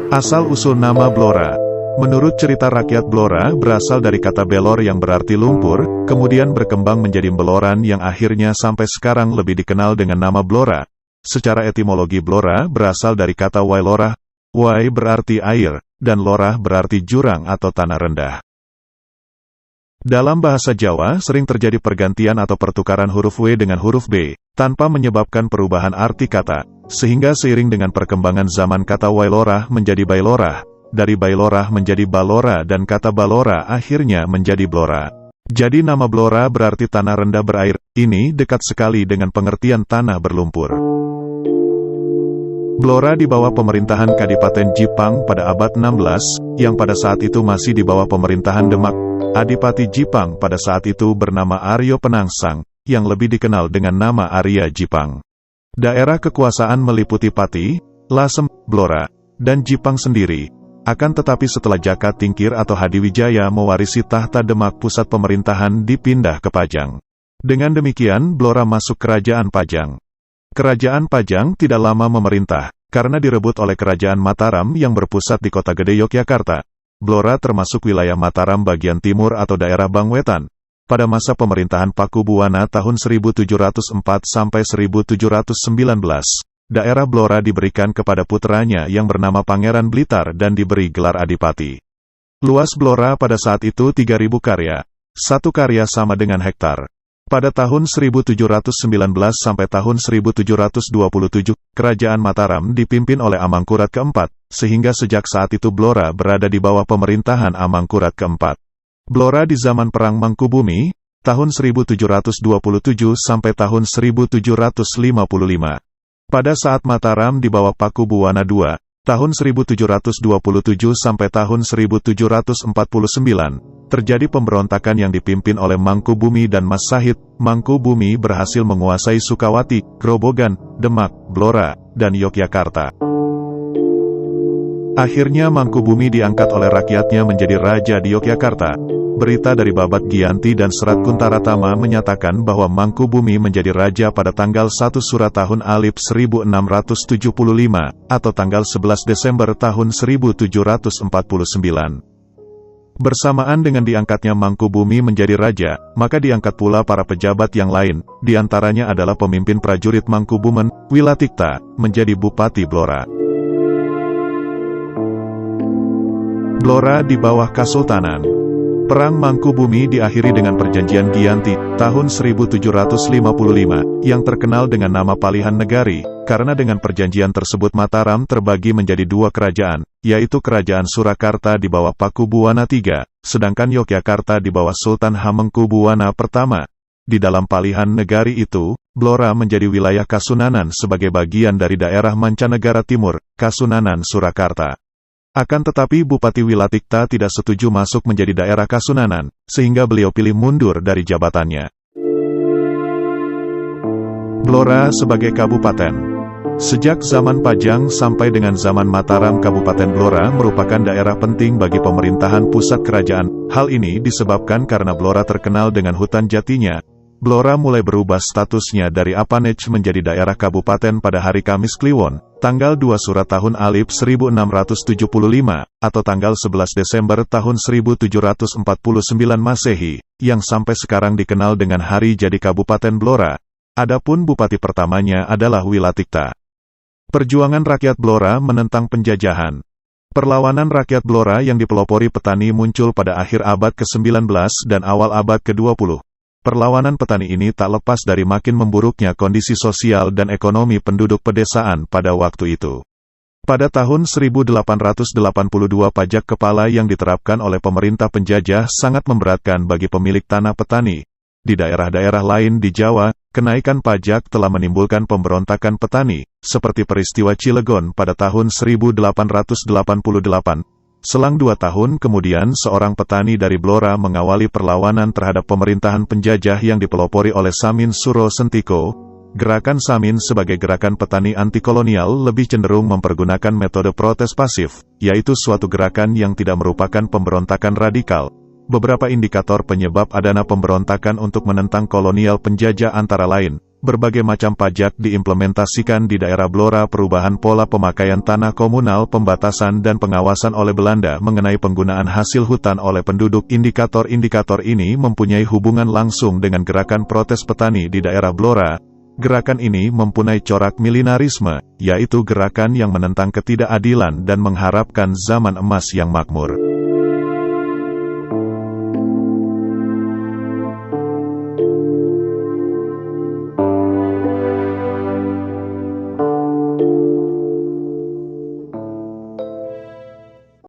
Asal-usul nama Blora. Menurut cerita rakyat, Blora berasal dari kata belor yang berarti lumpur, kemudian berkembang menjadi beloran yang akhirnya sampai sekarang lebih dikenal dengan nama Blora. Secara etimologi, Blora berasal dari kata wailorah, wai berarti air, dan lorah berarti jurang atau tanah rendah. Dalam bahasa Jawa, sering terjadi pergantian atau pertukaran huruf W dengan huruf B, tanpa menyebabkan perubahan arti kata, sehingga seiring dengan perkembangan zaman kata wailorah menjadi bailorah, dari bailorah menjadi balora dan kata balora akhirnya menjadi Blora. Jadi nama Blora berarti tanah rendah berair, ini dekat sekali dengan pengertian tanah berlumpur. Blora di bawah pemerintahan Kadipaten Jipang pada abad 16, yang pada saat itu masih di bawah pemerintahan Demak. Adipati Jipang pada saat itu bernama Aryo Penangsang, yang lebih dikenal dengan nama Arya Jipang. Daerah kekuasaan meliputi Pati, Lasem, Blora, dan Jipang sendiri. Akan tetapi setelah Jaka Tingkir atau Hadiwijaya mewarisi tahta Demak, pusat pemerintahan dipindah ke Pajang. Dengan demikian, Blora masuk Kerajaan Pajang. Kerajaan Pajang tidak lama memerintah, karena direbut oleh Kerajaan Mataram yang berpusat di Kota Gede Yogyakarta. Blora termasuk wilayah Mataram bagian timur atau daerah Bangwetan. Pada masa pemerintahan Pakubuwana tahun 1704 sampai 1719, daerah Blora diberikan kepada putranya yang bernama Pangeran Blitar dan diberi gelar Adipati. Luas Blora pada saat itu 3.000 karya. Satu karya sama dengan hektar. Pada tahun 1719 sampai tahun 1727, Kerajaan Mataram dipimpin oleh Amangkurat keempat, sehingga sejak saat itu Blora berada di bawah pemerintahan Amangkurat keempat. Blora di zaman Perang Mangkubumi, tahun 1727 sampai tahun 1755. Pada saat Mataram di bawah Pakubuwana II, tahun 1727 sampai tahun 1749, terjadi pemberontakan yang dipimpin oleh Mangkubumi dan Mas Sahid. Mangkubumi berhasil menguasai Sukawati, Grobogan, Demak, Blora, dan Yogyakarta. Akhirnya Mangkubumi diangkat oleh rakyatnya menjadi raja di Yogyakarta. Berita dari Babat Giyanti dan Serat Kuntaratama menyatakan bahwa Mangkubumi menjadi raja pada tanggal 1 Surat tahun Alif 1675, atau tanggal 11 Desember tahun 1749. Bersamaan dengan diangkatnya Mangkubumi menjadi raja, maka diangkat pula para pejabat yang lain, diantaranya adalah pemimpin prajurit Mangkubumen, Wilatikta, menjadi Bupati Blora. Blora di bawah Kesultanan. Perang Mangkubumi diakhiri dengan Perjanjian Giyanti, tahun 1755, yang terkenal dengan nama Palihan Negari, karena dengan perjanjian tersebut Mataram terbagi menjadi dua kerajaan, yaitu Kerajaan Surakarta di bawah Pakubuwana III, sedangkan Yogyakarta di bawah Sultan Hamengkubuwana I. Di dalam Palihan Negari itu, Blora menjadi wilayah Kasunanan sebagai bagian dari daerah Mancanegara Timur, Kasunanan Surakarta. Akan tetapi Bupati Wilatikta tidak setuju masuk menjadi daerah Kasunanan, sehingga beliau pilih mundur dari jabatannya. Blora sebagai kabupaten. Sejak zaman Pajang sampai dengan zaman Mataram, Kabupaten Blora merupakan daerah penting bagi pemerintahan pusat kerajaan. Hal ini disebabkan karena Blora terkenal dengan hutan jatinya. Blora mulai berubah statusnya dari apanage menjadi daerah kabupaten pada hari Kamis Kliwon, tanggal 2 Surat tahun Alif 1675, atau tanggal 11 Desember tahun 1749 Masehi, yang sampai sekarang dikenal dengan Hari Jadi Kabupaten Blora. Adapun bupati pertamanya adalah Wilatikta. Perjuangan rakyat Blora menentang penjajahan. Perlawanan rakyat Blora yang dipelopori petani muncul pada akhir abad ke-19 dan awal abad ke-20. Perlawanan petani ini tak lepas dari makin memburuknya kondisi sosial dan ekonomi penduduk pedesaan pada waktu itu. Pada tahun 1882 pajak kepala yang diterapkan oleh pemerintah penjajah sangat memberatkan bagi pemilik tanah petani. Di daerah-daerah lain di Jawa, kenaikan pajak telah menimbulkan pemberontakan petani, seperti peristiwa Cilegon pada tahun 1888. Selang 2 tahun kemudian seorang petani dari Blora mengawali perlawanan terhadap pemerintahan penjajah yang dipelopori oleh Samin Suro Sentiko. Gerakan Samin sebagai gerakan petani anti-kolonial lebih cenderung mempergunakan metode protes pasif, yaitu suatu gerakan yang tidak merupakan pemberontakan radikal. Beberapa indikator penyebab adanya pemberontakan untuk menentang kolonial penjajah antara lain, Berbagai macam pajak diimplementasikan di daerah Blora. Perubahan pola pemakaian tanah komunal, pembatasan dan pengawasan oleh Belanda mengenai penggunaan hasil hutan oleh penduduk. Indikator-indikator ini mempunyai hubungan langsung dengan gerakan protes petani di daerah Blora. Gerakan ini mempunyai corak milenarisme, yaitu gerakan yang menentang ketidakadilan dan mengharapkan zaman emas yang makmur.